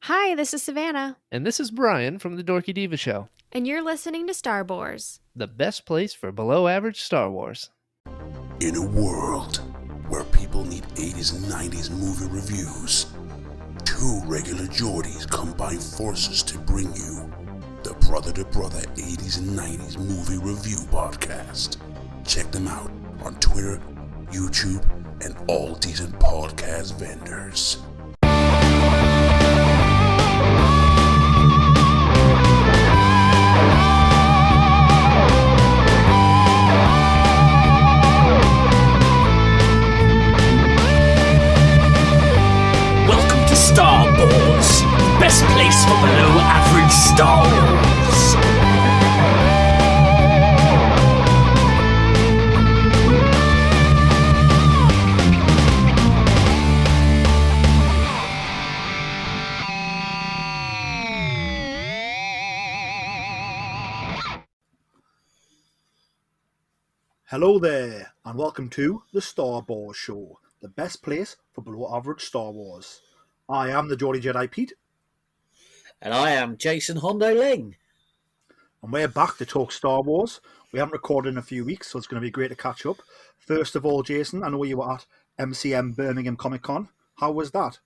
Hi, this is Savannah, And this is Brian from the Dorky Diva Show, and you're listening to Star Wars. the best place for below average Star Wars. In a world where people need 80s and 90s movie reviews, two regular Geordies combine forces to bring you the Brother to Brother 80s and 90s movie review podcast. Check them out on Twitter, YouTube, and all decent podcast vendors. Star Wars, best place for below average Star Wars. Hello there, and welcome to the Star Wars Show, the best place for below average Star Wars. I am the Geordie Jedi Pete. And I am Jason Hondo Ling. And we're back to talk Star Wars. We haven't recorded in a few weeks, so it's going to be great to catch up. First of all, Jason, I know you were at MCM Birmingham Comic Con. How was that?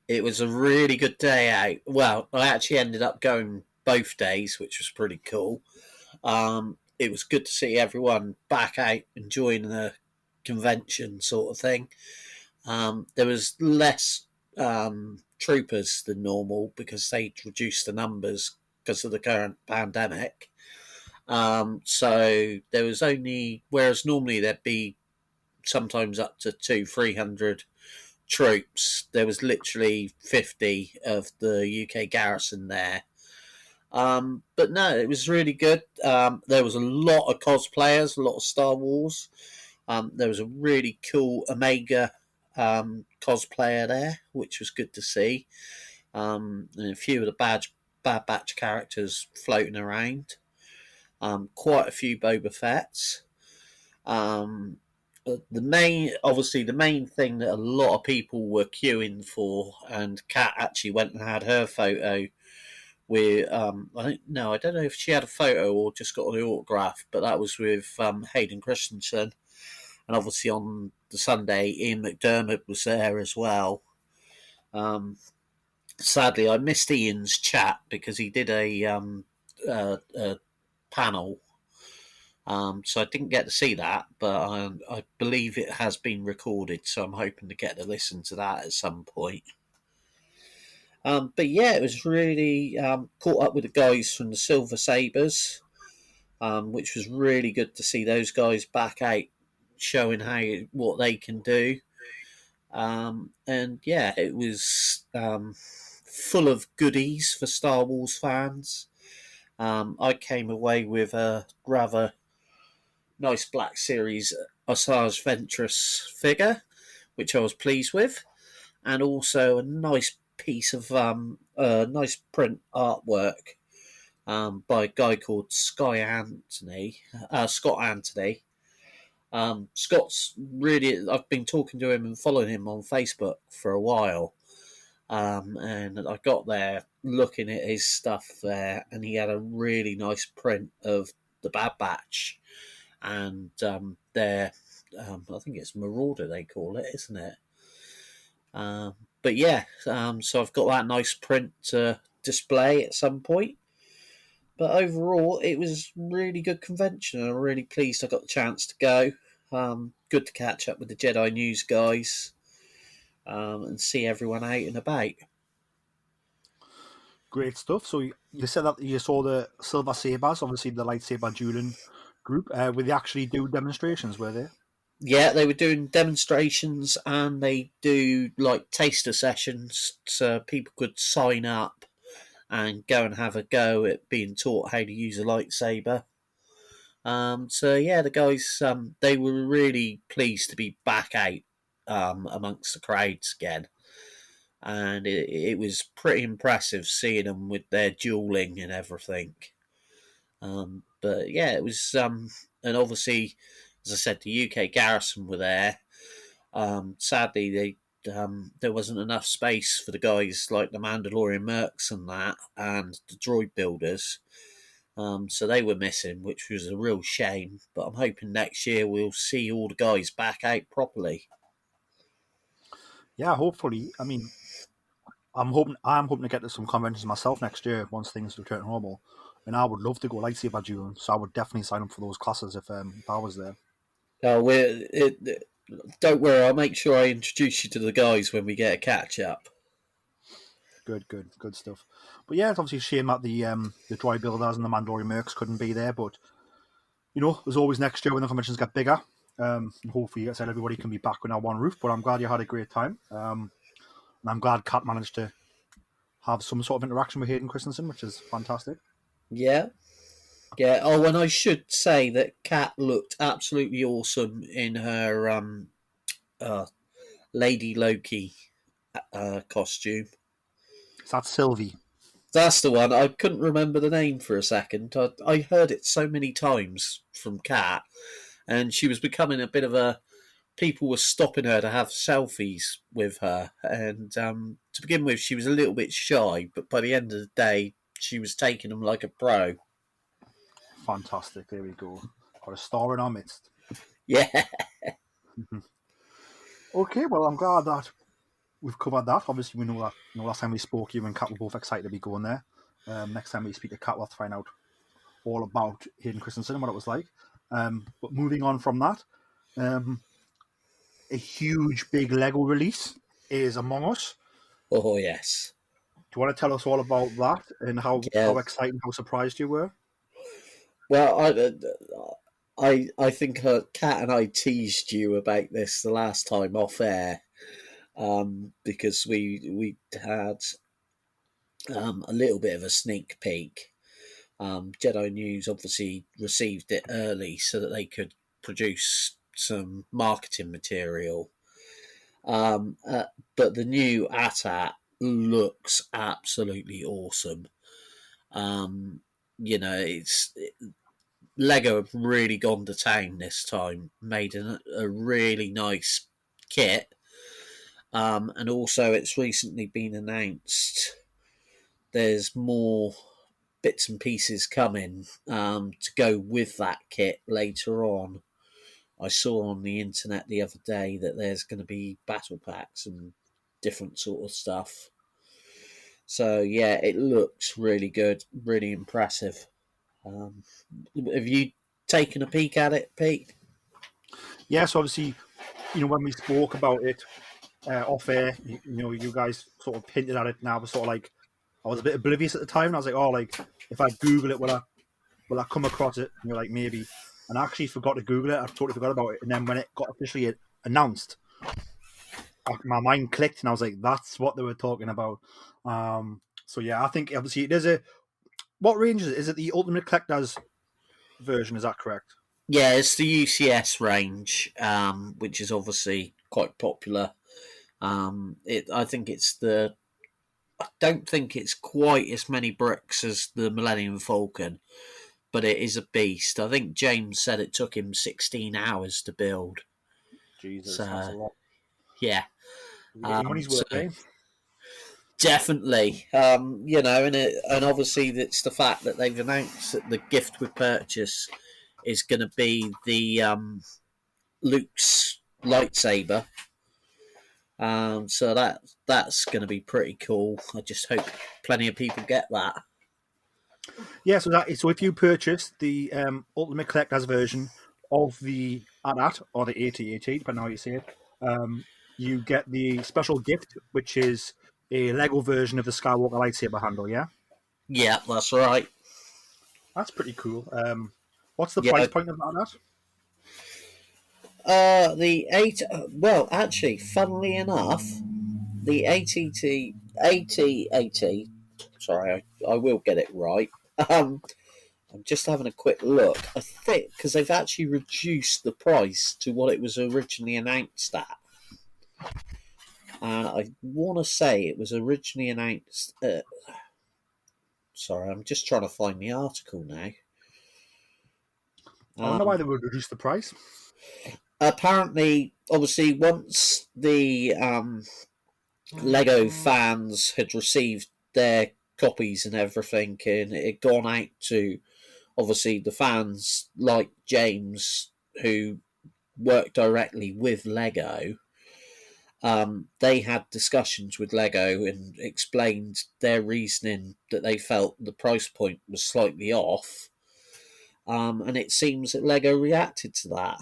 It was a really good day out. Well, I actually ended up going both days, which was pretty cool. It was good to see everyone back out enjoying the convention sort of thing. There was less troopers than normal because they reduced the numbers because of the current pandemic. So there was only, whereas normally there'd be sometimes up to 200-300 troops, there was literally 50 of the UK garrison there. But no, it was really good. There was a lot of cosplayers, a lot of Star Wars. There was a really cool Omega cosplayer there, which was good to see. And a few of the Bad Batch characters floating around. Quite a few Boba Fett's. The main thing that a lot of people were queuing for, and Kat actually went and had her photo with I don't know if she had a photo or just got an autograph, but that was with Hayden Christensen. And obviously on the Sunday, Ian McDermott was there as well. Sadly, I missed Ian's chat because he did a panel. So I didn't get to see that, but I believe it has been recorded, so I'm hoping to get to listen to that at some point. But yeah, it was really caught up with the guys from the Silver Sabres, which was really good to see those guys back out showing what they can do. And yeah, it was full of goodies for Star Wars fans. I came away with a rather nice Black Series Asajj Ventress figure, which I was pleased with, and also a nice piece of nice print artwork by a guy called Scott Anthony. Scott's really, I've been talking to him and following him on Facebook for a while. And I got there looking at his stuff there, and he had a really nice print of the Bad Batch and their, I think it's Marauder they call it, isn't it? But yeah, so I've got that nice print to display at some point. But overall, it was really good convention, and I'm really pleased I got the chance to go. Good to catch up with the Jedi News guys and see everyone out and about. Great stuff. So you said that you saw the Silver Sabres, obviously the lightsaber dueling group. Were they actually do demonstrations, were they? Yeah, they were doing demonstrations, and they do like taster sessions so people could sign up and go and have a go at being taught how to use a lightsaber. So yeah, the guys, they were really pleased to be back out amongst the crowds again. And it was pretty impressive seeing them with their dueling and everything. But yeah, it was, and obviously, as I said, the UK garrison were there. Sadly, they there wasn't enough space for the guys like the Mandalorian mercs and that, and the droid builders. So they were missing, which was a real shame. But I'm hoping next year we'll see all the guys back out properly. Yeah, hopefully. I mean, I'm hoping to get to some conventions myself next year once things return to normal. And I would love to go lightsaber dueling, so I would definitely sign up for those classes if I was there. Don't worry, I'll make sure I introduce you to the guys when we get a catch up. Good stuff. But yeah, it's obviously a shame that the droid builders and the Mandalorian mercs couldn't be there. But there's always next year when the conventions get bigger. And hopefully, like I said, everybody can be back under one roof. But I'm glad you had a great time. And I'm glad Kat managed to have some sort of interaction with Hayden Christensen, which is fantastic. Yeah. Oh, and I should say that Kat looked absolutely awesome in her Lady Loki costume. Is that Sylvie? That's the one. I couldn't remember the name for a second. I heard it so many times from Kat, and she was becoming a bit of a... People were stopping her to have selfies with her, and to begin with, she was a little bit shy, but by the end of the day, she was taking them like a pro. Fantastic. There we go. Got a star in our midst. Yeah. Okay, well, I'm glad that we've covered that. Obviously, we know that last time we spoke, you and Kat were both excited to be going there. Next time we speak to Kat, we'll find out all about Hayden Christensen and what it was like. But moving on from that, a huge, big Lego release is Among Us. Oh, yes. Do you want to tell us all about that and how exciting, how surprised you were? Well, I think Kat and I teased you about this the last time off air, because we had a little bit of a sneak peek. Jedi News obviously received it early so that they could produce some marketing material. But the new AT-AT looks absolutely awesome. Lego have really gone to town this time, made a really nice kit. And also it's recently been announced there's more bits and pieces coming to go with that kit later on. I saw on the internet the other day that there's going to be battle packs and different sort of stuff. So yeah, it looks really good, really impressive. Have you taken a peek at it, Pete? Yes, obviously, when we spoke about it off air, you guys sort of hinted at it, and I was sort of like, I was a bit oblivious at the time, and I was like, oh, like, if I Google it, will I come across it? And you're like, maybe. And I actually forgot to Google it. I totally forgot about it. And then when it got officially announced, my mind clicked, and I was like, that's what they were talking about. So yeah, I think obviously there's what range is it? Is it the Ultimate Collector's version? Is that correct? Yeah, it's the UCS range, which is obviously quite popular. I don't think it's quite as many bricks as the Millennium Falcon, but it is a beast. I think James said it took him 16 hours to build. Jesus, that's a lot. Yeah. Money's worth, eh? Definitely. And obviously it's the fact that they've announced that the gift with purchase is going to be the Luke's lightsaber. So that's going to be pretty cool. I just hope plenty of people get that. Yeah, so if you purchase the Ultimate Collector's version of the AT-AT or the AT-AT, depending on how you say it, you get the special gift, which is a Lego version of the Skywalker lightsaber handle. Yeah. Yeah, that's right. That's pretty cool. What's the price point of that? Well, actually, funnily enough, the AT-AT. Sorry, I will get it right. I'm just having a quick look. I think because they've actually reduced the price to what it was originally announced at. And I want to say it was originally announced. Sorry, I'm just trying to find the article now. I wonder why they would reduce the price. apparently, obviously, once the Lego fans had received their copies and everything, and it had gone out to obviously the fans like James who work directly with Lego. They had discussions with Lego and explained their reasoning that they felt the price point was slightly off. And it seems that Lego reacted to that.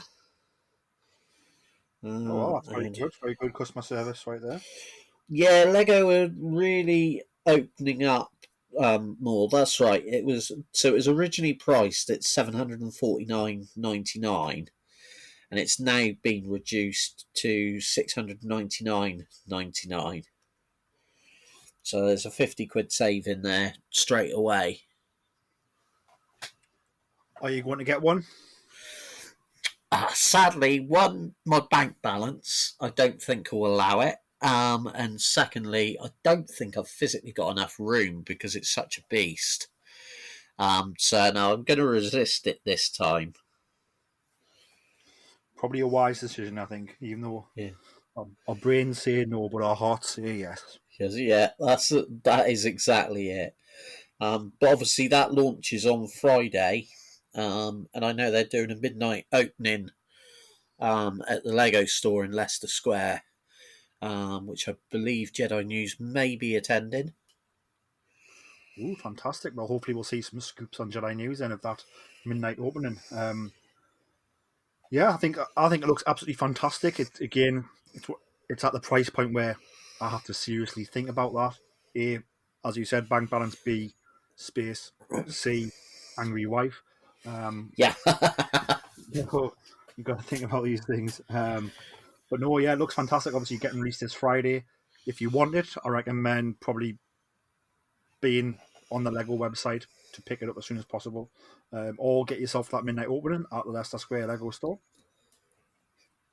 Oh, well, that's very And good. Very good customer service right there. yeah, Lego are really opening up more. That's right. It was originally priced at $749.99, and it's now been reduced to $699.99. So there's a 50 quid save in there straight away. Are you going to get one? Sadly, one, my bank balance, I don't think will allow it. And secondly, I don't think I've physically got enough room because it's such a beast. So no, I'm going to resist it this time. Probably a wise decision, I think, even though Yeah. our brains say no, but our hearts say yes. Yeah, that is exactly it. But obviously that launches on Friday, and I know they're doing a midnight opening at the Lego store in Leicester Square, which I believe Jedi News may be attending. Ooh, fantastic. Well, hopefully we'll see some scoops on Jedi News and of that midnight opening. Yeah, I think it looks absolutely fantastic. It's at the price point where I have to seriously think about that. A, as you said, bank balance. B, space. C, angry wife. Yeah. You've got to think about these things. But no, yeah, it looks fantastic. Obviously, getting released this Friday. If you want it, I recommend probably being on the Lego website to pick it up as soon as possible, or get yourself that midnight opening at the Leicester Square Lego store.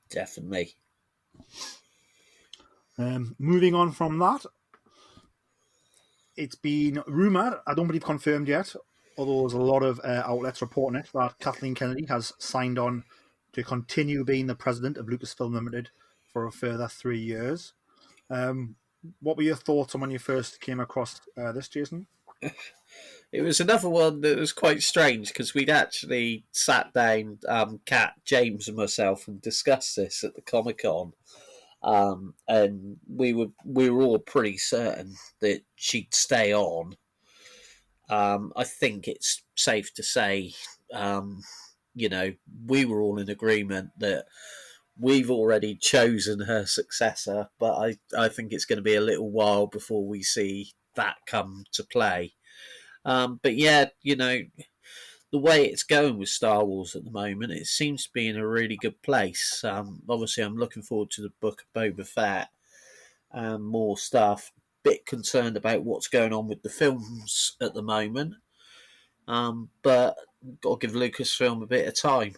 Definitely. Moving on from that, it's been rumoured, I don't believe confirmed yet, although there's a lot of outlets reporting it, that Kathleen Kennedy has signed on to continue being the president of Lucasfilm Limited for a further 3 years. What were your thoughts on when you first came across this, Jason? It was another one that was quite strange because we'd actually sat down, Kat, James, and myself, and discussed this at the Comic-Con. And we were all pretty certain that she'd stay on. I think it's safe to say, we were all in agreement that we've already chosen her successor, but I think it's going to be a little while before we see that come to play. But yeah, the way it's going with Star Wars at the moment, it seems to be in a really good place. Obviously, I'm looking forward to the Book of Boba Fett and more stuff. Bit concerned about what's going on with the films at the moment, but got to give Lucasfilm a bit of time.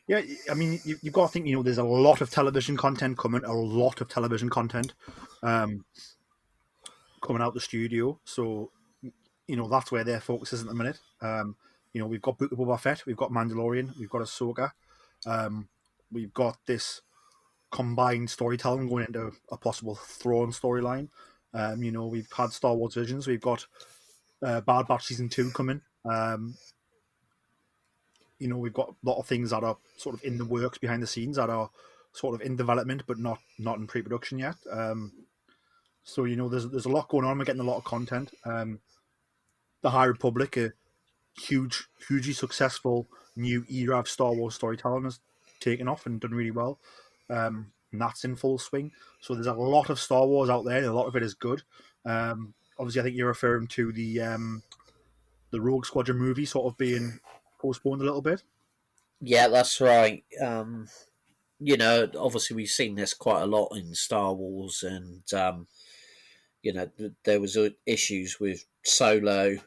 Yeah, I mean, you've got to think, there's a lot of television content coming, coming out the studio. So, that's where their focus is at the minute. We've got Book of Boba Fett, we've got Mandalorian, we've got Ahsoka. We've got this combined storytelling going into a possible Throne storyline. We've had Star Wars Visions, we've got Bad Batch Season 2 coming. We've got a lot of things that are sort of in the works behind the scenes that are sort of in development but not in pre-production yet. So there's a lot going on. We're getting a lot of content. The High Republic, a hugely successful new era of Star Wars storytelling, has taken off and done really well. And that's in full swing. So there's a lot of Star Wars out there. And a lot of it is good. Obviously, I think you're referring to the Rogue Squadron movie sort of being postponed a little bit. Yeah, that's right. Obviously we've seen this quite a lot in Star Wars, and there was issues with Solo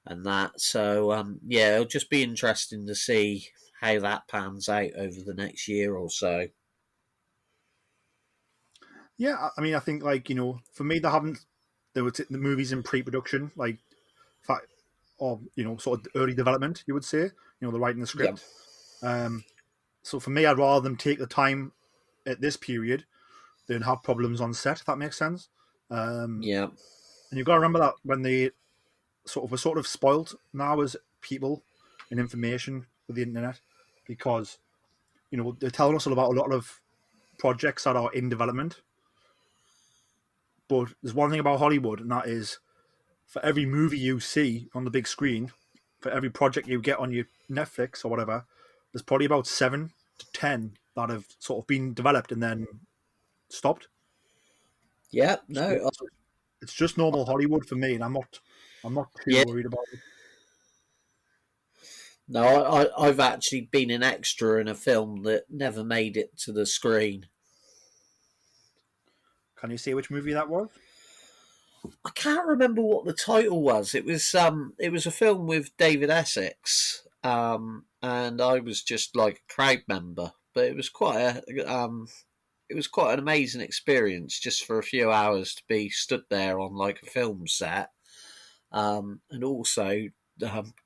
and that. So it'll just be interesting to see how that pans out over the next year or so. Yeah, I mean, I think for me, there were the movies in pre-production, or sort of early development, you would say. They're writing the script. So for me, I'd rather them take the time at this period than have problems on set, if that makes sense. Yeah. And you've got to remember that when they we're sort of spoilt now as people and information with the internet, because they're telling us all about a lot of projects that are in development. But there's one thing about Hollywood, and that is, for every movie you see on the big screen, for every project you get on your Netflix or whatever, there's probably about 7 to 10 that have sort of been developed and then stopped. Yeah, no, So it's just normal Hollywood for me, and I'm not too yeah, worried about it. no. I've actually been an extra in a film that never made it to the screen. Can you say which movie that was? I can't remember what the title was. It was a film with David Essex, and I was just like a crowd member. But it was quite an amazing experience just for a few hours to be stood there on like a film set, and also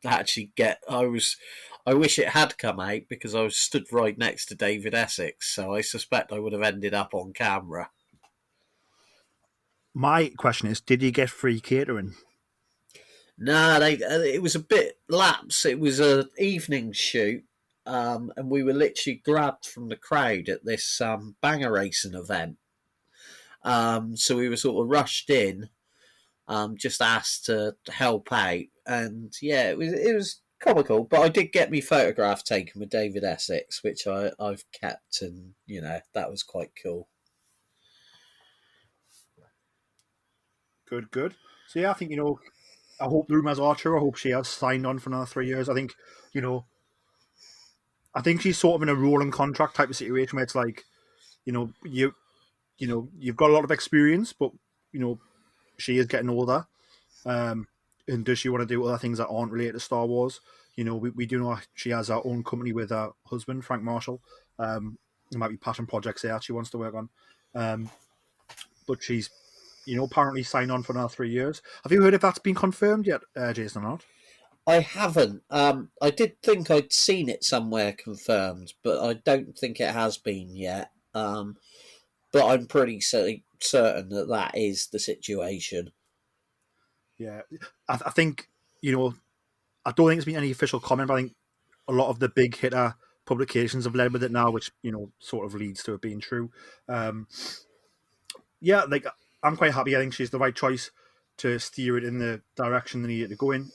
actually I wish it had come out because I was stood right next to David Essex, so I suspect I would have ended up on camera. My question is, did you get free catering? No, it was a bit lapse. It was an evening shoot, and we were literally grabbed from the crowd at this banger racing event. So we were sort of rushed in, just asked to help out, and yeah, it was comical. But I did get me photograph taken with David Essex, which I've kept, and that was quite cool. Good. So yeah, I think I hope the rumors are true. I hope she has signed on for another 3 years. I think I think she's sort of in a rolling contract type of situation where it's like, you've got a lot of experience, but she is getting older. And does she want to do other things that aren't related to Star Wars? We do know she has her own company with her husband, Frank Marshall. There might be passion projects there she wants to work on. But she's, apparently signed on for another 3 years. Have you heard if that's been confirmed yet, Jason, or not? I haven't. I did think I'd seen it somewhere confirmed, but I don't think it has been yet. But I'm pretty certain that is the situation. Yeah, I think I don't think it's been any official comment, but I think a lot of the big hitter publications have led with it now, which sort of leads to it being true. Yeah, like I'm quite happy. I think she's the right choice to steer it in the direction they need it to go in.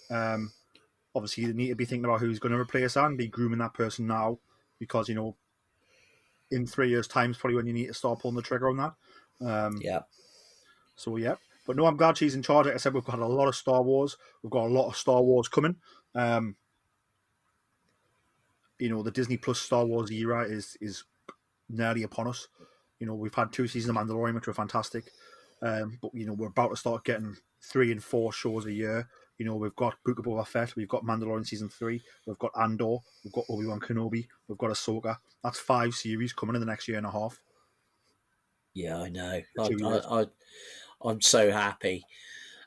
Obviously, they need to be thinking about who's going to replace her and be grooming that person now, because in 3 years' time is probably when you need to start pulling the trigger on that. Yeah. So yeah, but no, I'm glad she's in charge. Like I said, we've got a lot of Star Wars. We've got a lot of Star Wars coming. The Disney Plus Star Wars era is nearly upon us. We've had 2 seasons of Mandalorian, which were fantastic. But we're about to start getting 3 and 4 shows a year. We've got Book of Boba Fett, we've got Mandalorian season 3, we've got Andor, we've got Obi-Wan Kenobi, we've got Ahsoka. That's 5 series coming in the next year and a half. Yeah, I know. 2 years. I'm so happy,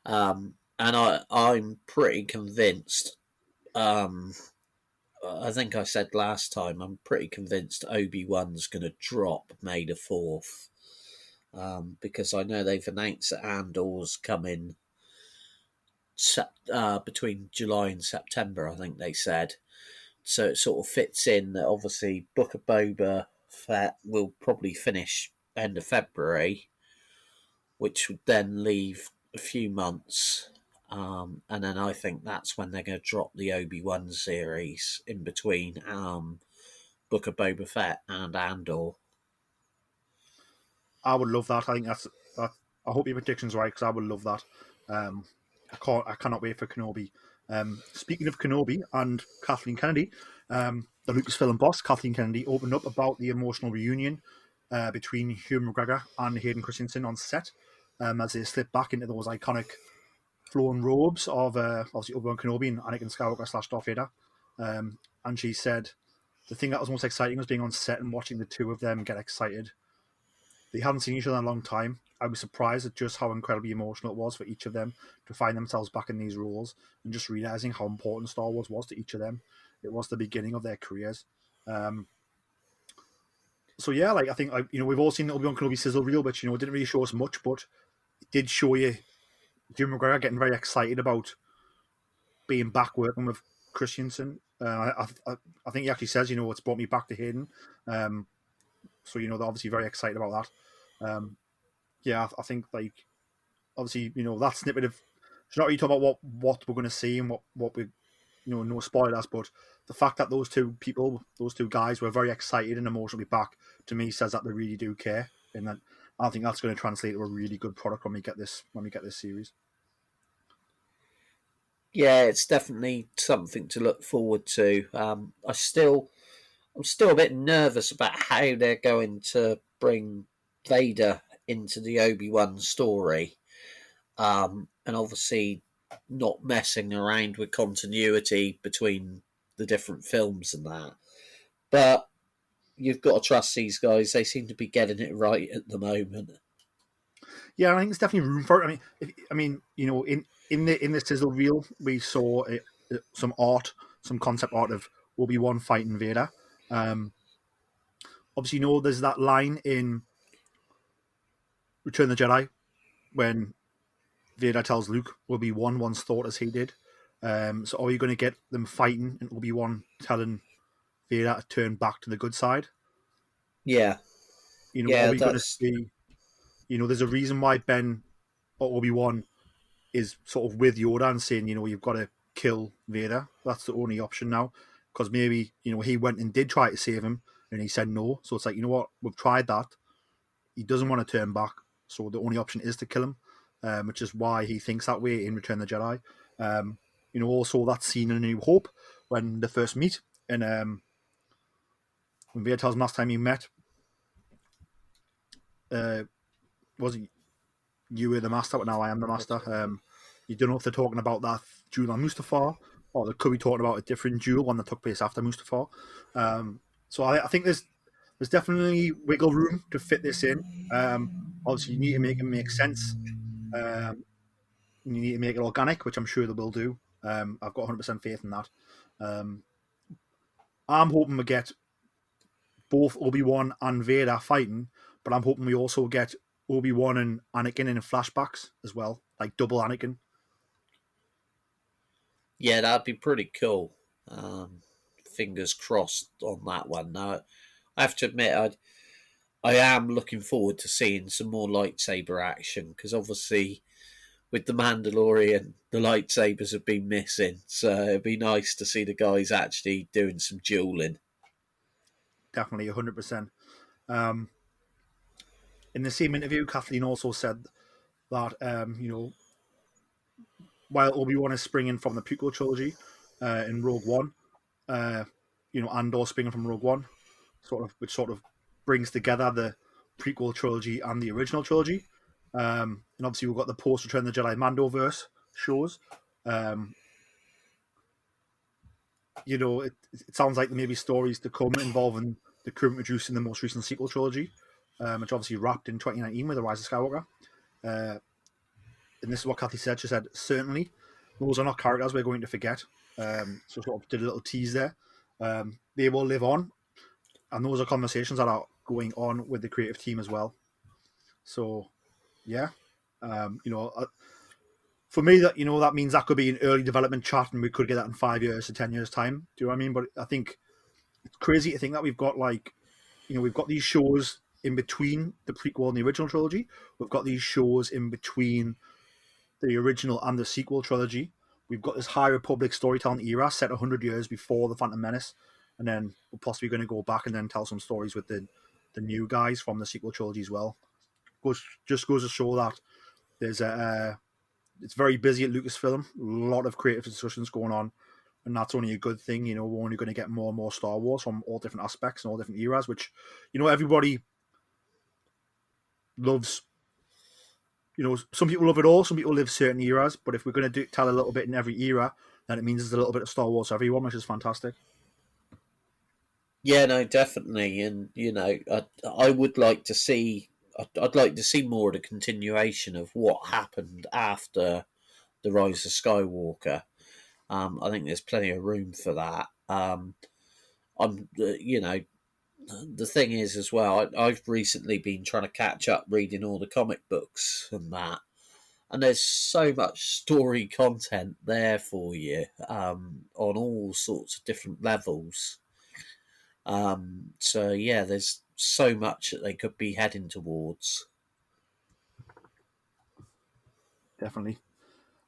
and I'm pretty convinced. I think I said last time I'm pretty convinced Obi-Wan's going to drop May the 4th, because I know they've announced that Andor's coming between July and September, I think they said. So it sort of fits in that obviously Book of Boba Fett will probably finish end of February, which would then leave a few months. And then I think that's when they're going to drop the Obi-Wan series in between Book of Boba Fett and Andor. I would love that. I think that's. I hope your prediction's right, because I would love that. I cannot wait for Kenobi. Speaking of Kenobi and Kathleen Kennedy, the Lucasfilm boss, Kathleen Kennedy, opened up about the emotional reunion between Hugh McGregor and Hayden Christensen on set, as they slip back into those iconic flowing robes of obviously Obi-Wan Kenobi and Anakin Skywalker / Darth Vader. And she said the thing that was most exciting was being on set and watching the two of them get excited. They hadn't seen each other in a long time. I was surprised at just how incredibly emotional it was for each of them to find themselves back in these roles, and just realizing how important Star Wars was to each of them. It was the beginning of their careers. So yeah, like I think we've all seen the Obi-Wan Kenobi sizzle reel, which it didn't really show us much, but it did show you Jim McGregor getting very excited about being back working with Christensen. I think he actually says, it's brought me back to Hayden. So they're obviously very excited about that. Yeah, I think like obviously that snippet of it's not really talking about what we're going to see and what we no spoilers, but the fact that those two guys were very excited and emotionally back to me says that they really do care, and that I think that's going to translate to a really good product when we get this series. Yeah, it's definitely something to look forward to. I'm still a bit nervous about how they're going to bring Vader into the Obi-Wan story, and obviously not messing around with continuity between the different films and that. But you've got to trust these guys; they seem to be getting it right at the moment. Yeah, I think there's definitely room for it. In the sizzle reel, we saw some concept art of Obi-Wan fighting Vader. Obviously, there's that line in Return of the Jedi when Vader tells Luke Obi-Wan once thought as he did. So are you going to get them fighting and Obi-Wan telling Vader to turn back to the good side? Yeah. Are we going to see... there's a reason why Ben or Obi-Wan is sort of with Yoda and saying, you've got to kill Vader. That's the only option now. Because maybe, he went and did try to save him and he said no. So it's like, what? We've tried that. He doesn't want to turn back. So the only option is to kill him, which is why he thinks that way in Return of the Jedi. Also that scene in A New Hope when they first meet and when Vader tells him last time he met, was it you were the master, but now I am the master. You don't know if they're talking about that duel on Mustafar, or they could be talking about a different duel, one that took place after Mustafar. So I think there's definitely wiggle room to fit this in. Obviously, you need to make it make sense. You need to make it organic, which I'm sure they will do. I've got 100% faith in that. I'm hoping we get both Obi-Wan and Vader fighting, but I'm hoping we also get Obi-Wan and Anakin in flashbacks as well, like double Anakin. Yeah, that'd be pretty cool. Fingers crossed on that one. Now, I have to admit, I am looking forward to seeing some more lightsaber action, because obviously with the Mandalorian, the lightsabers have been missing, so it'd be nice to see the guys actually doing some dueling. Definitely, 100%. In the same interview, Kathleen also said that, while Obi-Wan is springing from the prequel trilogy in Rogue One, Andor springing from Rogue One, which brings together the prequel trilogy and the original trilogy. And obviously we've got the post-Return of the Jedi Mandoverse shows. It sounds like there may be stories to come involving the crew introduced in the most recent sequel trilogy, which obviously wrapped in 2019 with The Rise of Skywalker. And this is what Kathy said. She said, certainly, those are not characters we're going to forget. So sort of did a little tease there. They will live on. And those are conversations that are going on with the creative team as well. So, yeah. For me, that means that could be an early development chat and we could get that in 5 years to 10 years' time. Do you know what I mean? But I think it's crazy to think that we've got we've got these shows in between the prequel and the original trilogy. We've got these shows in between the original and the sequel trilogy. We've got this High Republic storytelling era set 100 years before the Phantom Menace, and then we're possibly going to go back and then tell some stories with the new guys from the sequel trilogy as well. Just goes to show that there's it's very busy at Lucasfilm. A lot of creative discussions going on, and that's only a good thing. We're only going to get more and more Star Wars from all different aspects and all different eras, which everybody loves. Some people love it all. Some people live certain eras. But if we're going to tell a little bit in every era, then it means there's a little bit of Star Wars for everyone, which is fantastic. Yeah, no, definitely. And, I would like to see... I'd like to see more of the continuation of what happened after The Rise of Skywalker. I think there's plenty of room for that. The thing is as well, I've recently been trying to catch up reading all the comic books and that, and there's so much story content there for you, on all sorts of different levels. So yeah, there's so much that they could be heading towards. Definitely.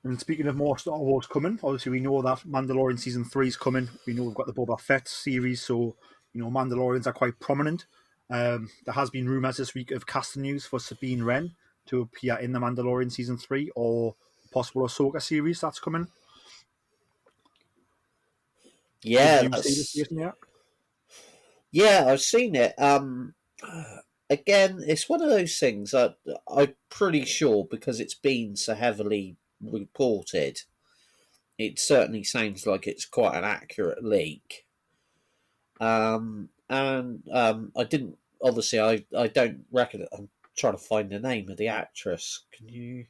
And speaking of more Star Wars coming, obviously we know that Mandalorian Season 3 is coming. We know we've got the Boba Fett series, so, Mandalorians are quite prominent. There has been rumours this week of casting news for Sabine Wren to appear in the Mandalorian Season 3, or possible Ahsoka series that's coming. Yeah, Did you see this season yet? Yeah, I've seen it. Again, it's one of those things I'm pretty sure, because it's been so heavily reported, it certainly sounds like it's quite an accurate leak. I didn't, obviously, I don't reckon, I'm trying to find the name of the actress. Can you?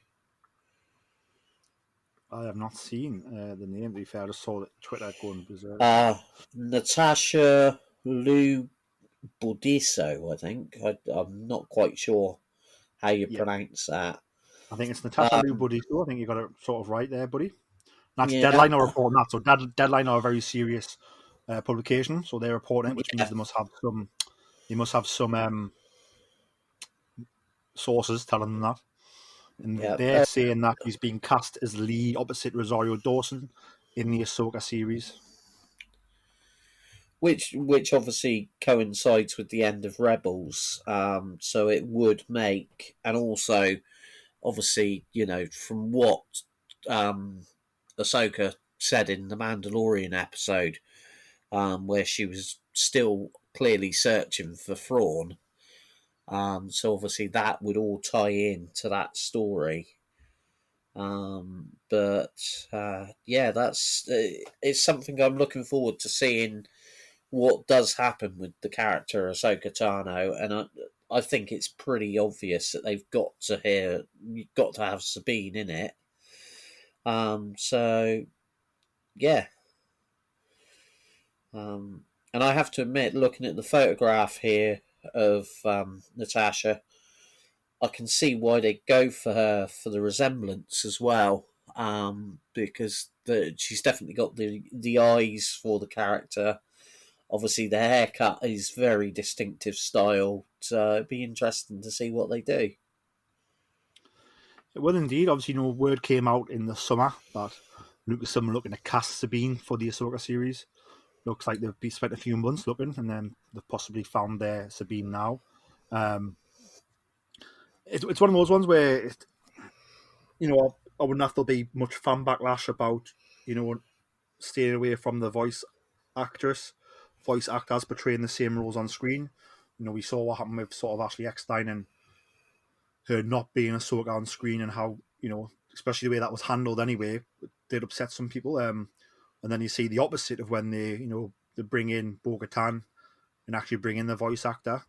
I have not seen the name, to be fair. I just saw that Twitter going berserk. Natasha Lou Bordisco, I think. I'm not quite sure how you pronounce that. I think it's Natasha Lou Bordisco. I think you got it sort of right there, buddy. That's Yeah. Deadline are reporting that. So Deadline are a very serious publication, so they're reporting it, which means they must have some sources telling them that. And they're saying that he's being cast as Lee opposite Rosario Dawson in the Ahsoka series. Which obviously coincides with the end of Rebels, so it would make, and also, obviously, from what Ahsoka said in the Mandalorian episode, where she was still clearly searching for Thrawn, so obviously that would all tie in to that story. It's something I'm looking forward to seeing what does happen with the character Ahsoka Tano, and I think it's pretty obvious that they've got to have Sabine in it. And I have to admit, looking at the photograph here of Natasha, I can see why they go for her for the resemblance as well, because she's definitely got the eyes for the character. Obviously, the haircut is very distinctive style, so it'd be interesting to see what they do. It will indeed. Obviously, word came out in the summer that Lucasfilm are looking to cast Sabine for the Ahsoka series. Looks like they've spent a few months looking, and then they've possibly found their Sabine now. It's one of those ones where, I wouldn't have to be much fan backlash about, staying away from the voice actors portraying the same roles on screen. We saw what happened with sort of Ashley Eckstein and her not being Ahsoka on screen, and how, especially the way that was handled anyway, did upset some people. And then you see the opposite of when they bring in Bo-Katan and actually bring in the voice actor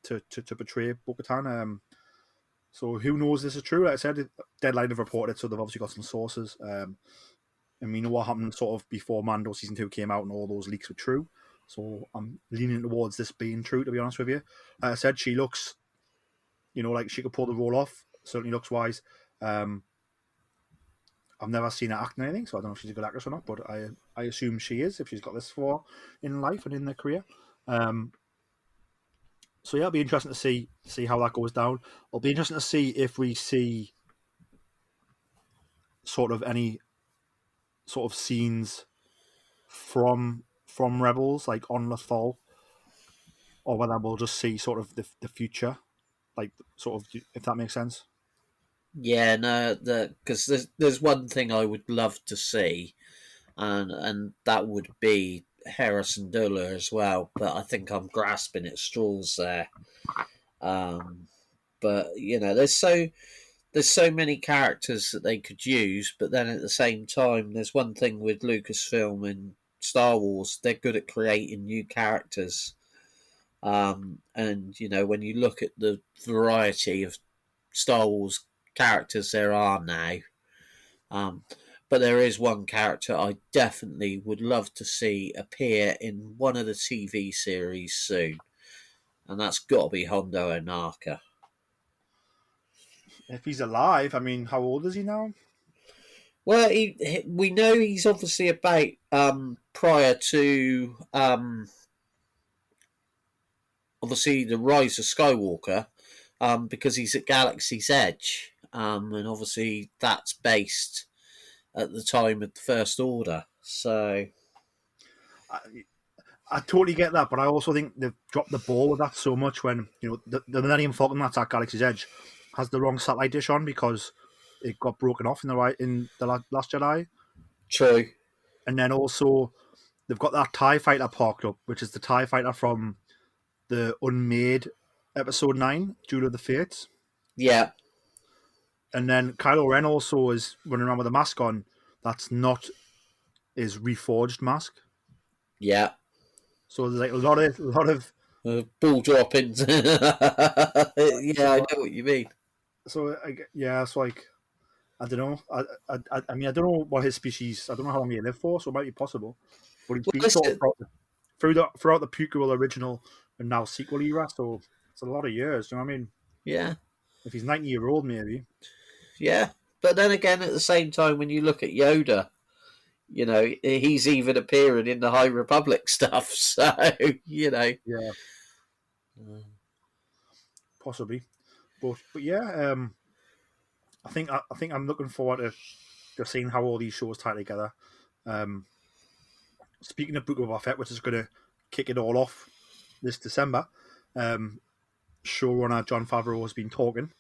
to portray Bo-Katan. So who knows this is true? Like I said, Deadline have reported, so they've obviously got some sources. And we know what happened sort of before Mando Season 2 came out and all those leaks were true. So I'm leaning towards this being true, to be honest with you. Like I said, she looks, like she could pull the role off. Certainly looks wise. I've never seen her act in anything, so I don't know if she's a good actress or not, but I assume she is, if she's got this far in life and in their career. So yeah, it'll be interesting to see how that goes down. It'll be interesting to see if we see sort of any sort of scenes from Rebels, like on Lothal, or whether we'll just see sort of the future, like sort of, if that makes sense. Yeah, no, because there's one thing I would love to see, and that would be Hera Syndulla as well. But I think I'm grasping at straws there. But there's so many characters that they could use, but then at the same time, there's one thing with Lucasfilm and Star Wars: they're good at creating new characters. And when you look at the variety of Star Wars characters there are now, But there is one character I definitely would love to see appear in one of the TV series soon, and that's got to be Hondo Ohnaka. If he's alive, I mean, how old is he now? Well, we know he's obviously about prior to obviously the Rise of Skywalker, because he's at Galaxy's Edge, and obviously that's based at the time of the First Order. So I totally get that, but I also think they've dropped the ball with that so much when, the Millennium Falcon that's at Galaxy's Edge has the wrong satellite dish on because it got broken off in the Last Jedi. True. And then also they've got that TIE fighter parked up, which is the TIE fighter from the unmade Episode 9, Duel of the Fates. Yeah. And then Kylo Ren also is running around with a mask on that's not his reforged mask. Yeah. So there's like a lot of ball droppings. Yeah, I know what you mean. So it's like I don't know. I mean, I don't know what his species. I don't know how long he lived for, so it might be possible. But he's been sort of throughout the prequel, original, and now sequel era. So it's a lot of years. Do you know what I mean? Yeah. If he's 90-year-old, maybe. Yeah, but then again, at the same time, when you look at Yoda, he's even appearing in the High Republic stuff. So Yeah. Possibly, but yeah. I think I'm looking forward to seeing how all these shows tie together. Speaking of Book of Boba Fett, which is going to kick it all off this December, showrunner Jon Favreau has been talking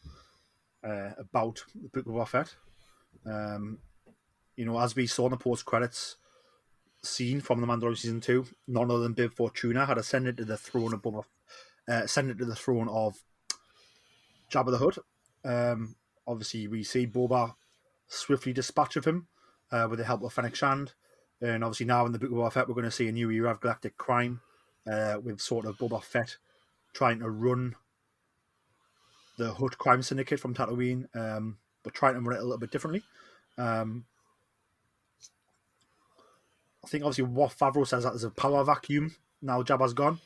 about the Book of Boba Fett. As we saw in the post-credits scene from The Mandalorian Season 2, none other than Bib Fortuna had ascended to the throne of Jabba the Hutt. Obviously, we see Boba swiftly dispatch of him with the help of Fennec Shand. And obviously now in the Book of Boba Fett, we're going to see a new era of galactic crime with sort of Boba Fett trying to run the Hutt crime syndicate from Tatooine, but trying to run it a little bit differently. I think obviously what Favreau says that there's a power vacuum now Jabba's gone.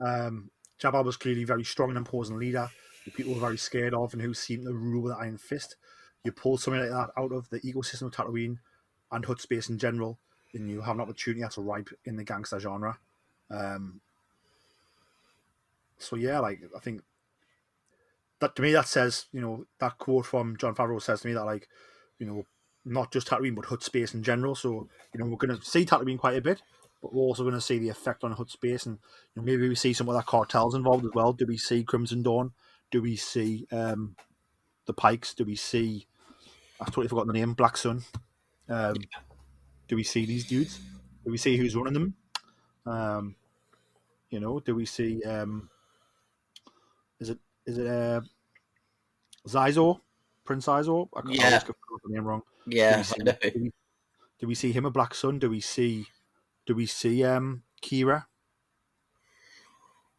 Jabba was clearly a very strong and imposing leader who people were very scared of and who seemed to rule with an iron fist. You pull something like that out of the ecosystem of Tatooine and Hutt space in general, then you have an opportunity that's ripe in the gangster genre. So yeah, I think that to me that says, that quote from Jon Favreau says to me that not just Tatooine but Hutt space in general. So we're going to see Tatooine quite a bit, but we're also going to see the effect on Hutt space, and maybe we see some of that cartels involved as well. Do we see Crimson Dawn? Do we see the Pikes? Do we see? I've totally forgotten the name. Black Sun. Do we see these dudes? Do we see who's running them? Do we see? Is it Zyzor? Prince Zyzor? I always get the name wrong. Yeah, do we see him a Black Sun? Do we see Kira?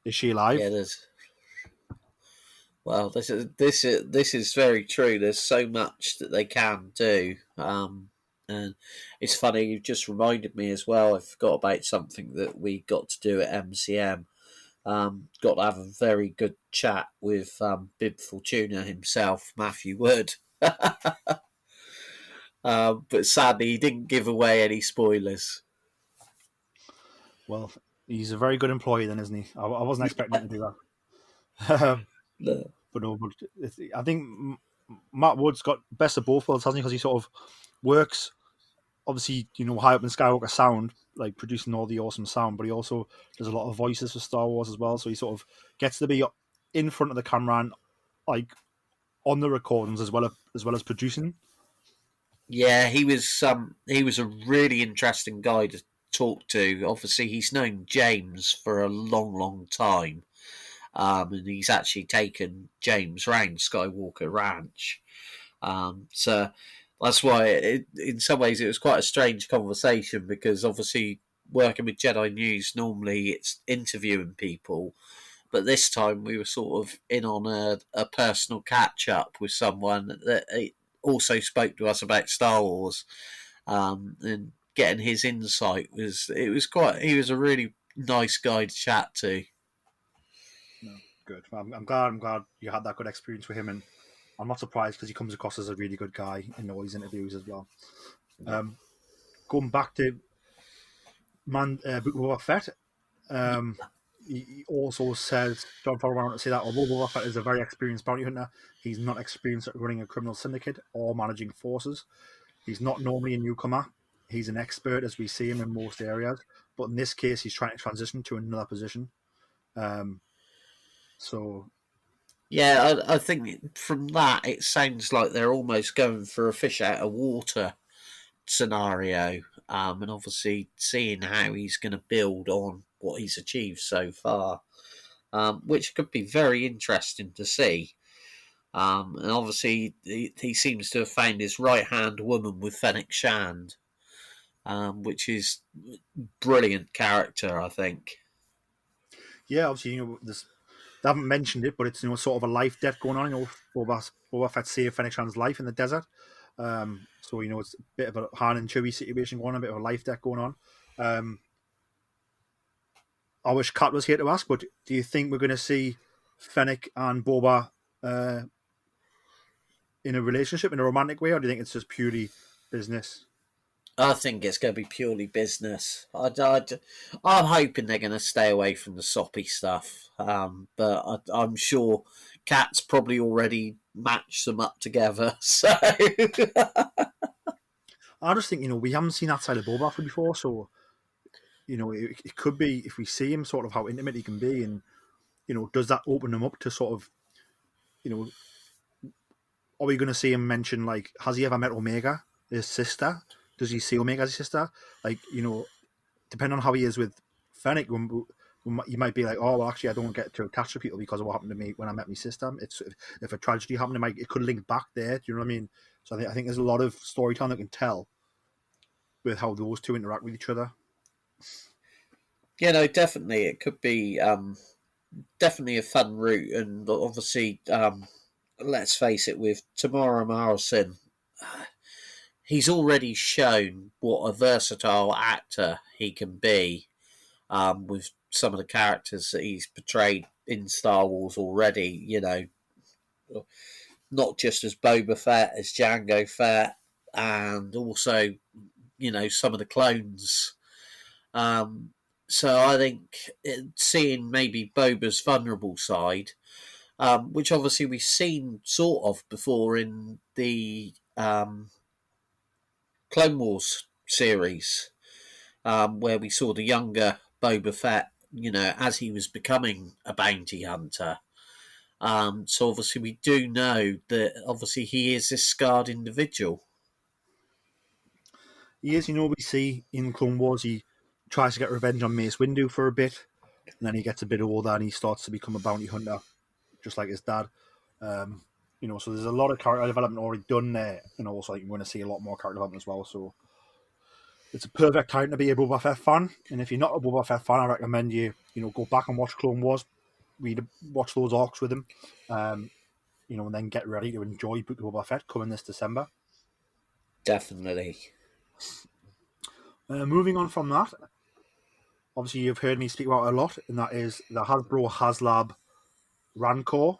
Is she alive? Yeah, well, this is very true. There's so much that they can do, and it's funny. You've just reminded me as well. I forgot about something that we got to do at MCM. Got to have a very good chat with Bib Fortuna himself, Matthew Wood. But sadly, he didn't give away any spoilers. Well, he's a very good employee then, isn't he? I wasn't expecting him to do that. No. But I think Matt Wood's got best of both worlds, hasn't he? Because he sort of works, obviously, high up in Skywalker sound, like producing all the awesome sound, but he also does a lot of voices for Star Wars as well. So he sort of gets to be in front of the camera and like on the recordings as well as producing. Yeah, he was a really interesting guy to talk to. Obviously, he's known James for a long, long time. And he's actually taken James round Skywalker Ranch. So that's why, in some ways, it was quite a strange conversation because obviously working with Jedi News, normally it's interviewing people. But this time we were sort of in on a personal catch-up with someone that also spoke to us about Star Wars. and getting his insight he was a really nice guy to chat to. No, good. I'm glad you had that good experience with him, and I'm not surprised because he comes across as a really good guy in all his interviews as well. Going back to Book of Boba Fett, he also says, John Favreau went on to say that although Boba Fett is a very experienced bounty hunter, he's not experienced at running a criminal syndicate or managing forces. He's not normally a newcomer. He's an expert as we see him in most areas, but in this case, he's trying to transition to another position. Yeah, I think from that it sounds like they're almost going for a fish out of water scenario, and obviously seeing how he's going to build on what he's achieved so far, which could be very interesting to see. And obviously he seems to have found his right-hand woman with Fennec Shand, which is brilliant character, I think. Yeah, obviously, they haven't mentioned it, but it's sort of a life debt going on. Boba Fett saved Fennec Shand's life in the desert, so it's a bit of a Han and Chewie situation going on, a bit of a life debt going on. I wish Kat was here to ask, but do you think we're going to see Fennec and Boba in a relationship in a romantic way, or do you think it's just purely business? I think it's going to be purely business. I'm hoping they're going to stay away from the soppy stuff, but I'm sure Kat's probably already matched them up together. So I just think we haven't seen that side of Boba Fett before, so it could be, if we see him, sort of how intimate he can be, and does that open him up to sort of are we going to see him mention, like, has he ever met Omega, his sister? Does he see Omega as his sister? Like, depending on how he is with Fennec, you might be like, oh, well, actually, I don't get too attached to people because of what happened to me when I met my sister. It's if a tragedy happened, it could link back there. Do you know what I mean? So I think there's a lot of storytelling that can tell with how those two interact with each other. Yeah, no, definitely. It could be definitely a fun route. And obviously, let's face it, with Tamara Morrison, he's already shown what a versatile actor he can be, with some of the characters that he's portrayed in Star Wars already. Not just as Boba Fett, as Jango Fett, and also, some of the clones. So I think seeing maybe Boba's vulnerable side, which obviously we've seen sort of before in the Clone Wars series, where we saw the younger Boba Fett, as he was becoming a bounty hunter. So obviously we do know that obviously he is this scarred individual. He is, we see in Clone Wars, he tries to get revenge on Mace Windu for a bit, and then he gets a bit older and he starts to become a bounty hunter, just like his dad. So there's a lot of character development already done there, and also you're going to see a lot more character development as well. So it's a perfect time to be a Boba Fett fan. And if you're not a Boba Fett fan, I recommend you go back and watch Clone Wars, watch those arcs with him, and then get ready to enjoy Book of Boba Fett coming this December. Definitely. Moving on from that, obviously you've heard me speak about it a lot, and that is the Hasbro Haslab RANCOR.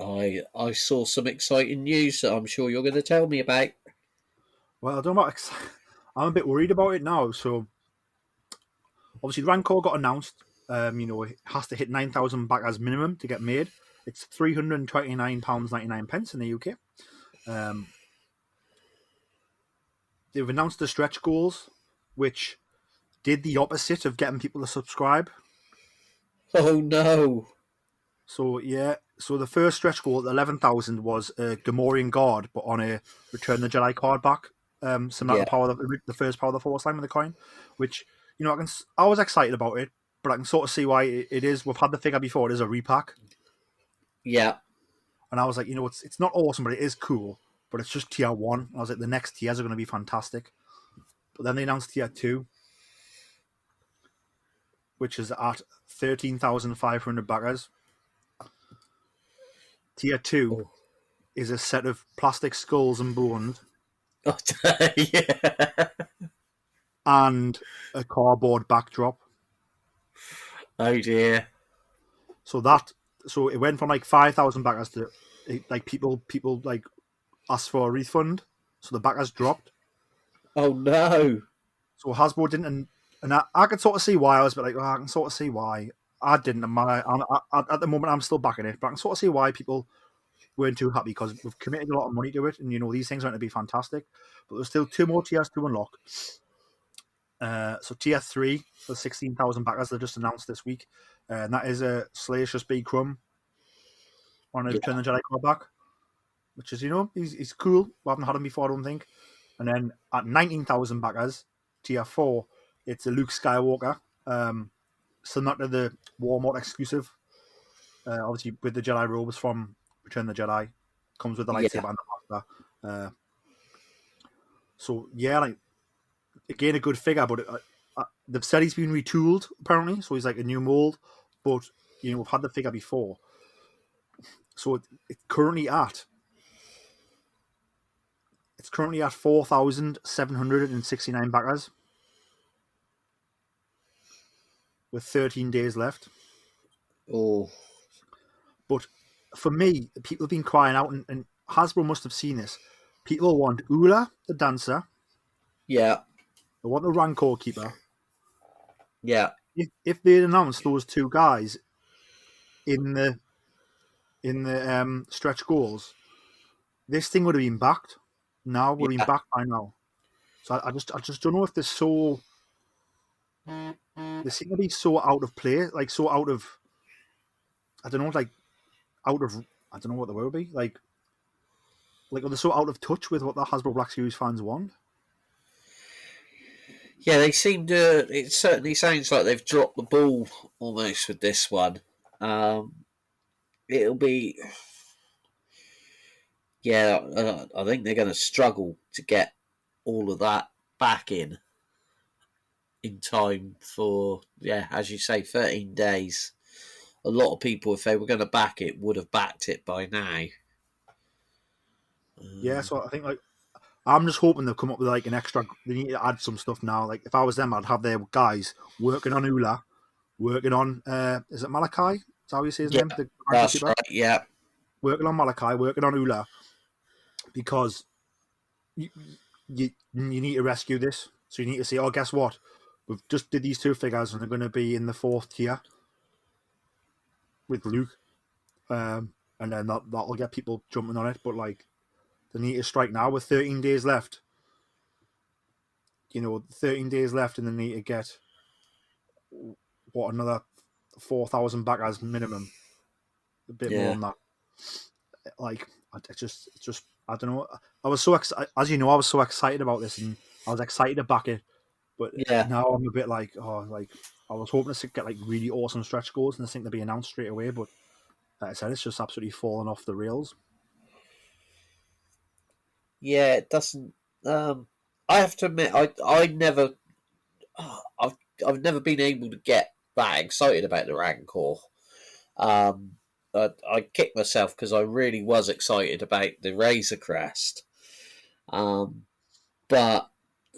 I saw some exciting news that I'm sure you're going to tell me about. Well, I don't know. I'm a bit worried about it now. So, obviously, the RANCOR got announced. It has to hit 9,000 back as minimum to get made. It's £329.99 in the UK. They've announced the stretch goals, which did the opposite of getting people to subscribe. Oh no! So the first stretch goal at 11,000 was a Gamorrean guard, but on a Return the Jedi card back, similar to the first Power of the Force line with the coin. Which I was excited about it, but I can sort of see why it is. We've had the figure before; it is a repack. Yeah, and I was like, it's not awesome, but it is cool. But it's just tier 1. I was like, the next tiers are going to be fantastic. But then they announced tier 2, which is at 13,500 backers. Tier 2 is a set of plastic skulls and bones Yeah. and a cardboard backdrop. Oh dear. So it went from like 5,000 backers to like people like asked for a refund, so the backers dropped. Oh no. So Hasbro didn't, and I could sort of see why. I was a bit like, I can sort of see why. I didn't. At the moment, I'm still backing it, but I can sort of see why people weren't too happy because we've committed a lot of money to it, and these things are going to be fantastic. But there's still 2 more tiers to unlock. So tier 3 for 16,000 backers they just announced this week, and that is a Salacious B. Crumb on his Return of the Jedi card back, which is he's cool. We haven't had him before, I don't think. And then at 19,000 backers, tier 4, it's a Luke Skywalker, similar to the Walmart exclusive. Obviously, with the Jedi robes from Return of the Jedi, comes with the lightsaber and the blaster. So yeah, like again, a good figure, but they've said he's been retooled apparently, so he's like a new mold. But we've had the figure before, so it's currently at 4,769 backers with 13 days left. Oh. But for me, people have been crying out, and Hasbro must have seen this. People want Ula, the dancer. Yeah. They want the Rancor keeper. Yeah. If they'd announced those 2 guys in the stretch goals, this thing would have been backed. Now would have been backed by now. So I just don't know if they're so. They seem to be so out of play, like so out of. I don't know, like out of. I don't know what the word would be like they're so out of touch with what the Hasbro Black Series fans want. Yeah, they seem to. It certainly sounds like they've dropped the ball almost with this one. It'll be. Yeah, I think they're going to struggle to get all of that back in time for, as you say, 13 days. A lot of people, if they were going to back it, would have backed it by now. Yeah, so I think I'm just hoping they'll come up with like an extra. They need to add some stuff now. Like if I was them, I'd have their guys working on Ula, working on is it Malachi? Is that how you say his name? That's right. Yeah, working on Malachi, working on Ula, because you need to rescue this. So you need to say, oh, guess what? We've just did these 2 figures, and they're going to be in the 4th tier with Luke, and then that'll get people jumping on it. But like, they need to strike now with 13 days left. 13 days left, and they need to get another 4,000 backers minimum, a bit more than that. Like, it's just I don't know. I was so excited, as you know, I was so excited about this, and I was excited to back it. But now I'm a bit like, I was hoping to get like really awesome stretch goals and this thing to be announced straight away. But like I said, it's just absolutely fallen off the rails. Yeah, it doesn't. I have to admit, I've never been able to get that excited about the Rancor. I kicked myself because I really was excited about the Razor Crest. But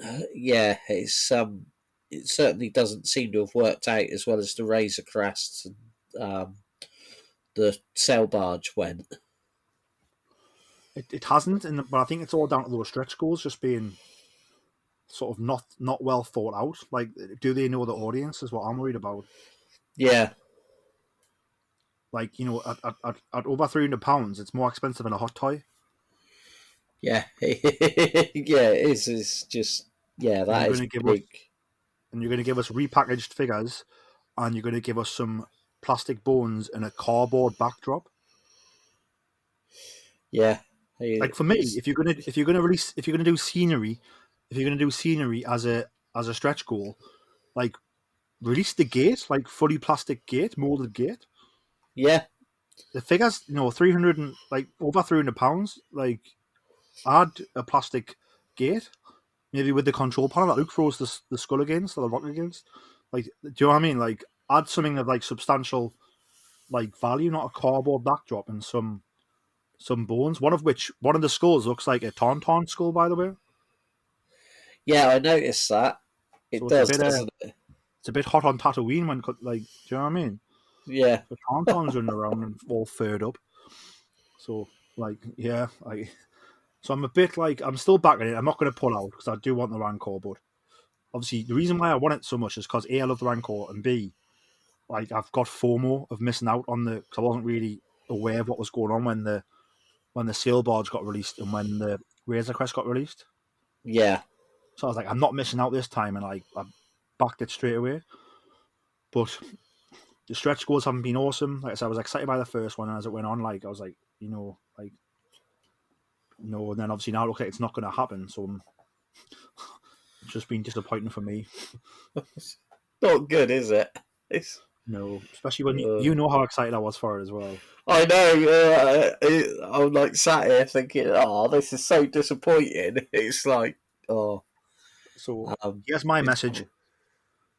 it certainly doesn't seem to have worked out as well as the Razor Crest and the Sail Barge went. It hasn't, but I think it's all down to those stretch goals just being sort of not well thought out. Like, do they know the audience is what I'm worried about. Yeah. Like, at over £300, it's more expensive than a hot toy. Yeah. Yeah, it is. It's just, that is big. And you're going to give us repackaged figures, and you're going to give us some plastic bones and a cardboard backdrop. Yeah. Like, for me, if you're going to do scenery as a stretch goal, like, release the gate, like fully plastic gate, molded gate. Yeah. The figures, 300 and like over £300, like, add a plastic gate, maybe with the control panel that Luke throws the skull against or the rock against. Like, do you know what I mean? Like, add something of like substantial, like, value, not a cardboard backdrop, and some bones. One of the skulls looks like a Tauntaun skull, by the way. Yeah, I noticed that. It So does, doesn't it? it's a bit hot on Tatooine when, like, do you know what I mean? Yeah. The Tauntauns running around and all furred up. So, like, yeah, so I'm a bit like, I'm still backing it. I'm not going to pull out because I do want the Rancor, but obviously the reason why I want it so much is because A, I love the Rancor, and B, like, I've got FOMO of missing out on because I wasn't really aware of what was going on when the Sail Barge got released and when the Razor Crest got released. Yeah. So I was like, I'm not missing out this time, and I backed it straight away. But the stretch goals haven't been awesome. Like I said, I was excited by the first one, and as it went on, like I was like, like, no. And then obviously now it looks like it's not going to happen. So it's just been disappointing for me. Not good, is it? It's... No, especially when you know how excited I was for it as well. I know. I'm like sat here thinking, "Oh, this is so disappointing." It's like, oh. So here's my message.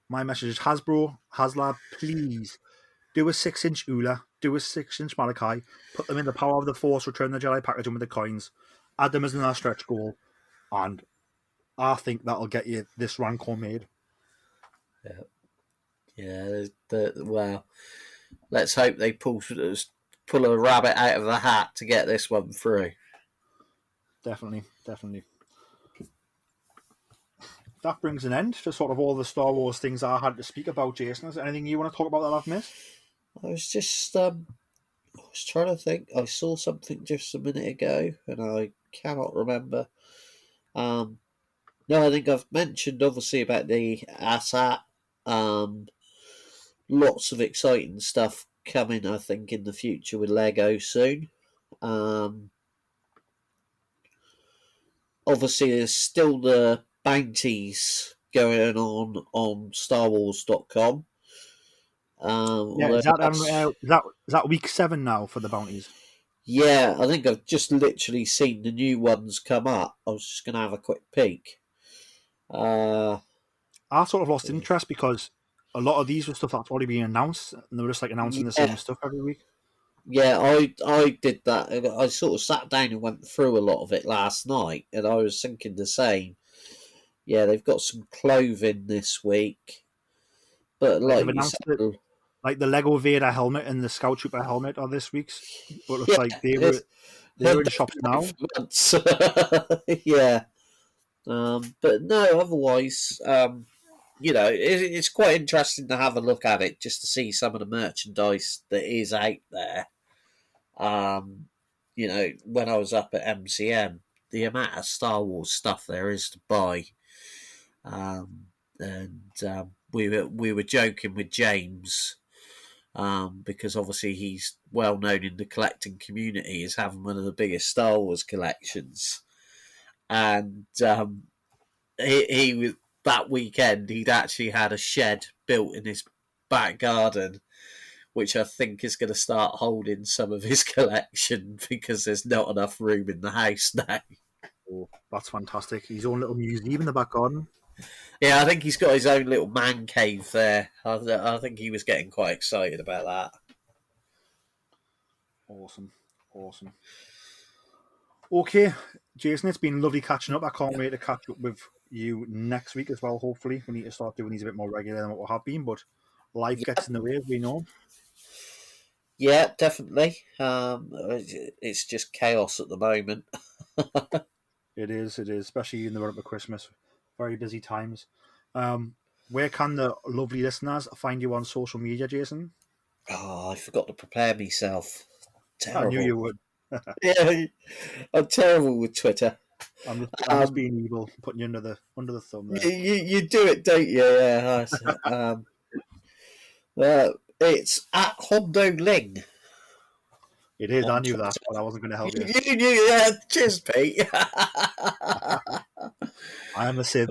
My message is Hasbro, Haslab, please do a 6-inch Ula, do a 6-inch Malachi, put them in the Power of the Force, Return the Jedi packaging with the coins, add them as another stretch goal, and I think that'll get you this Rancor made. Yeah. Well, let's hope they pull a rabbit out of the hat to get this one through. Definitely. That brings an end to sort of all the Star Wars things I had to speak about, Jason. Is there anything you want to talk about that I've missed? I was just I was trying to think. I saw something just a minute ago, and I cannot remember. No, I think I've mentioned obviously about the AT-AT. Lots of exciting stuff coming, I think, in the future with Lego soon. Obviously, there's still the bounties going on StarWars.com. Is that week 7 now for the bounties? Yeah, I think I've just literally seen the new ones come up. I was just going to have a quick peek. I sort of lost interest because a lot of these were stuff that's already been announced, and they were just like announcing the same stuff every week. Yeah, I did that. I sort of sat down and went through a lot of it last night, and I was thinking the same. Yeah, they've got some clothing this week, but like you said, like the Lego Vader helmet and the Scout Trooper helmet are this week's. But it looks like they're in shops now. Yeah, but no, otherwise, it's quite interesting to have a look at it just to see some of the merchandise that is out there. When I was up at MCM, the amount of Star Wars stuff there is to buy, we were joking with James, because obviously he's well known in the collecting community as having one of the biggest Star Wars collections, and he that weekend he'd actually had a shed built in his back garden, which I think is going to start holding some of his collection because there's not enough room in the house now. Oh, that's fantastic. His own little museum in the back garden. Yeah, I think he's got his own little man cave there. I think he was getting quite excited about that. Awesome. Okay, Jason, it's been lovely catching up. I can't wait to catch up with you next week as well, hopefully. We need to start doing these a bit more regular than what we have been, but life gets in the way, we know. Yeah, definitely. It's just chaos at the moment. It is, especially in the run up of Christmas. Very busy times. Where can the lovely listeners find you on social media, Jason? Oh, I forgot to prepare myself. Terrible. I knew you would. Yeah, I'm terrible with Twitter. I'm just being evil, putting you under the thumb there. You do it, don't you? Yeah. It's at Hondo Ling. It is. I knew that, but I wasn't going to help you. You knew, yeah. Cheers, Pete. I am a Sith.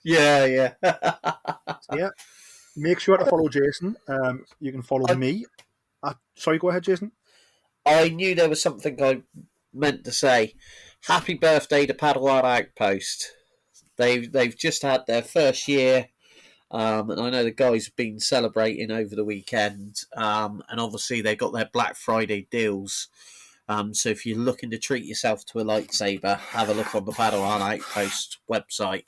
Yeah. Yeah. Make sure to follow Jason. You can follow me. Sorry, go ahead, Jason. I knew there was something I meant to say. Happy birthday to Padawan Outpost. They've just had their first year. And I know the guys have been celebrating over the weekend. And obviously they got their Black Friday deals So if you're looking to treat yourself to a lightsaber, have a look on the Padawan Outpost website.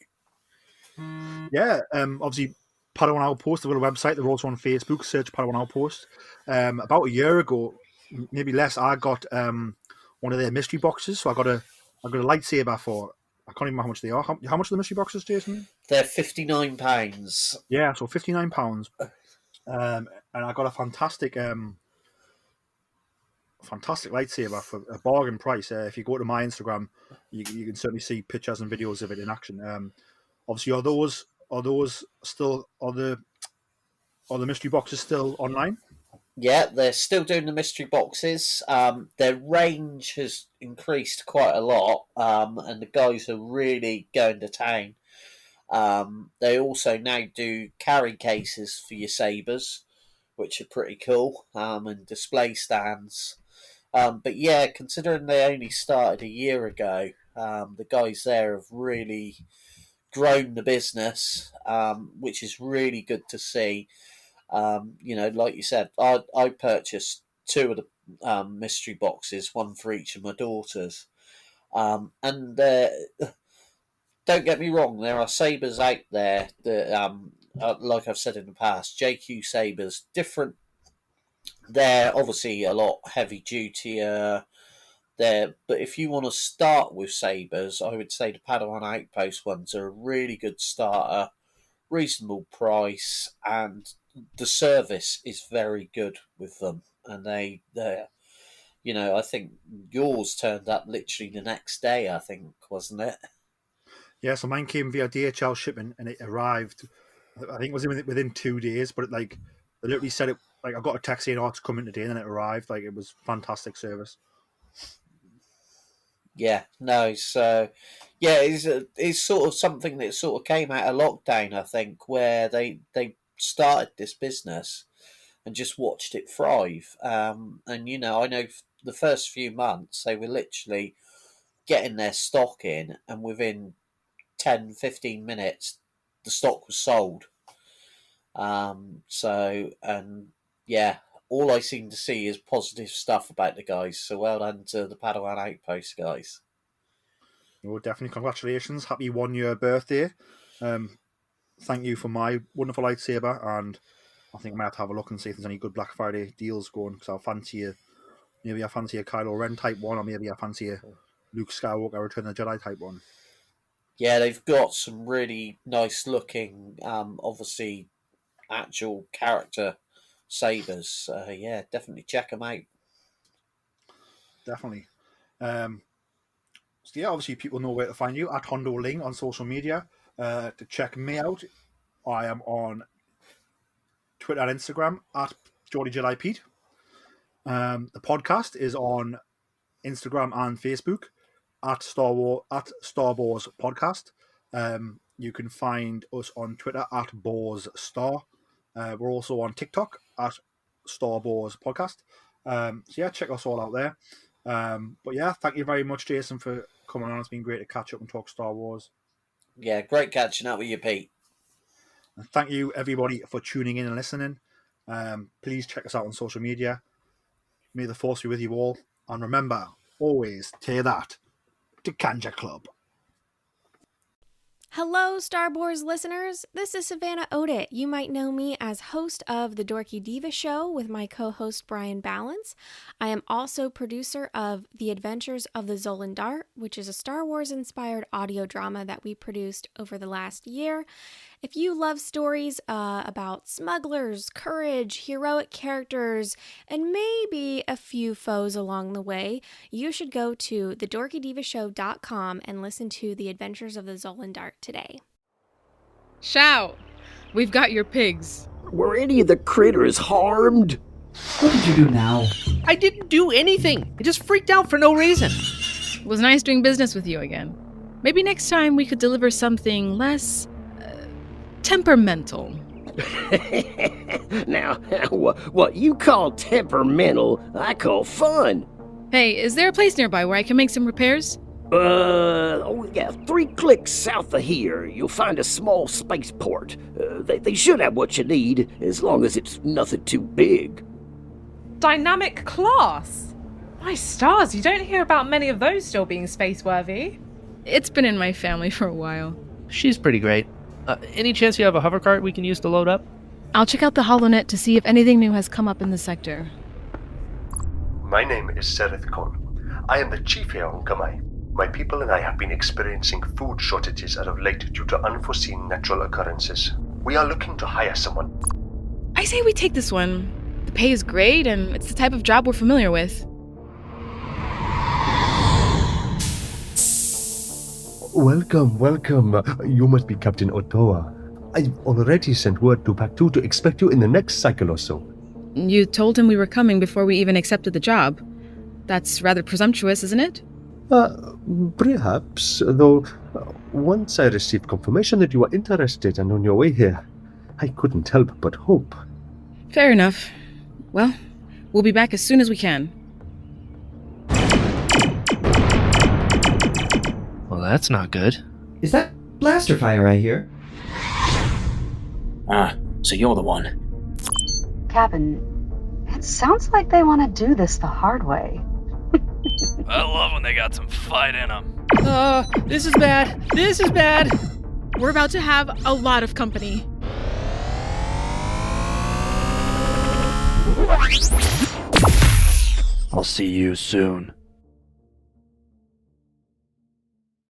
Yeah, obviously, Padawan Outpost, they've got a website. They're also on Facebook. Search Padawan Outpost. About a year ago, maybe less, I got one of their mystery boxes. So I got a lightsaber for, I can't even remember how much they are. How much are the mystery boxes, Jason? They're £59. Yeah, so £59. And I got a fantastic lightsaber for a bargain price. If you go to my Instagram, you can certainly see pictures and videos of it in action. Obviously, are the mystery boxes still online? Yeah, they're still doing the mystery boxes. Their range has increased quite a lot, and the guys are really going to town. They also now do carry cases for your sabers, which are pretty cool, and display stands. But yeah, considering they only started a year ago, the guys there have really grown the business, which is really good to see. Like you said, I purchased 2 of the mystery boxes, one for each of my daughters. And don't get me wrong, there are sabers out there that, like I've said in the past, JQ sabers, different. They're obviously a lot heavy dutier. But if you want to start with sabers, I would say the Padawan Outpost ones are a really good starter, reasonable price, and the service is very good with them. And I think yours turned up literally the next day, I think, wasn't it? Yeah, so mine came via DHL shipping, and it arrived, I think it was within 2 days, but they literally said it, like, I got a text saying, oh, it's coming today, and then it arrived. Like, it was fantastic service. Yeah, no, so, yeah, it's sort of something that sort of came out of lockdown, I think, where they started this business and just watched it thrive. And, I know the first few months, they were literally getting their stock in, and within 10, 15 minutes, the stock was sold. All I seem to see is positive stuff about the guys. So well done to the Padawan Outpost guys. Oh, definitely. Congratulations. Happy 1 year birthday. Thank you for my wonderful lightsaber. And I think I might have to have a look and see if there's any good Black Friday deals going. Because maybe I fancy a Kylo Ren type one, or maybe I fancy a Luke Skywalker Return of the Jedi type one. Yeah, they've got some really nice looking, obviously, actual character sabers. Yeah, definitely check them out. Definitely. So yeah, obviously people know where to find you at Hondo Ling on social media. To check me out, I am on Twitter and Instagram at Geordie Jedi Pete. The podcast is on Instagram and Facebook at Star Wars Podcast. You can find us on Twitter at Boars Star. We're also on TikTok at Star Wars Podcast. So yeah, check us all out there. But yeah, thank you very much, Jason, for coming on. It's been great to catch up and talk Star Wars. Yeah, great catching up with you, Pete. And thank you, everybody, for tuning in and listening. Please check us out on social media. May the Force be with you all. And remember, always take that to Kanja Club. Hello, Star Wars listeners. This is Savannah Odit. You might know me as host of The Dorky Diva Show with my co-host Brian Balance. I am also producer of The Adventures of the Zolan Dart, which is a Star Wars-inspired audio drama that we produced over the last year. If you love stories about smugglers, courage, heroic characters, and maybe a few foes along the way, you should go to thedorkydivashow.com and listen to The Adventures of the Zolan Dart today. Shout! We've got your pigs. Were any of the critters harmed? What did you do now? I didn't do anything. I just freaked out for no reason. It was nice doing business with you again. Maybe next time we could deliver something less temperamental. Now, what you call temperamental, I call fun. Hey, is there a place nearby where I can make some repairs? 3 clicks south of here, you'll find a small spaceport. They should have what you need, as long as it's nothing too big. Dynamic class? My stars, you don't hear about many of those still being space-worthy. It's been in my family for a while. She's pretty great. Any chance you have a hover cart we can use to load up? I'll check out the HoloNet to see if anything new has come up in the sector. My name is Sereth Khan. I am the chief here on Kamai. My people and I have been experiencing food shortages as of late due to unforeseen natural occurrences. We are looking to hire someone. I say we take this one. The pay is great, and it's the type of job we're familiar with. Welcome. You must be Captain Otoa. I've already sent word to Pack 2 to expect you in the next cycle or so. You told him we were coming before we even accepted the job. That's rather presumptuous, isn't it? Perhaps, though once I received confirmation that you were interested and on your way here, I couldn't help but hope. Fair enough. Well, we'll be back as soon as we can. Well, that's not good. Is that blaster fire I hear? So you're the one. Captain, it sounds like they want to do this the hard way. I love when they got some fight in them. This is bad. This is bad. We're about to have a lot of company. I'll see you soon.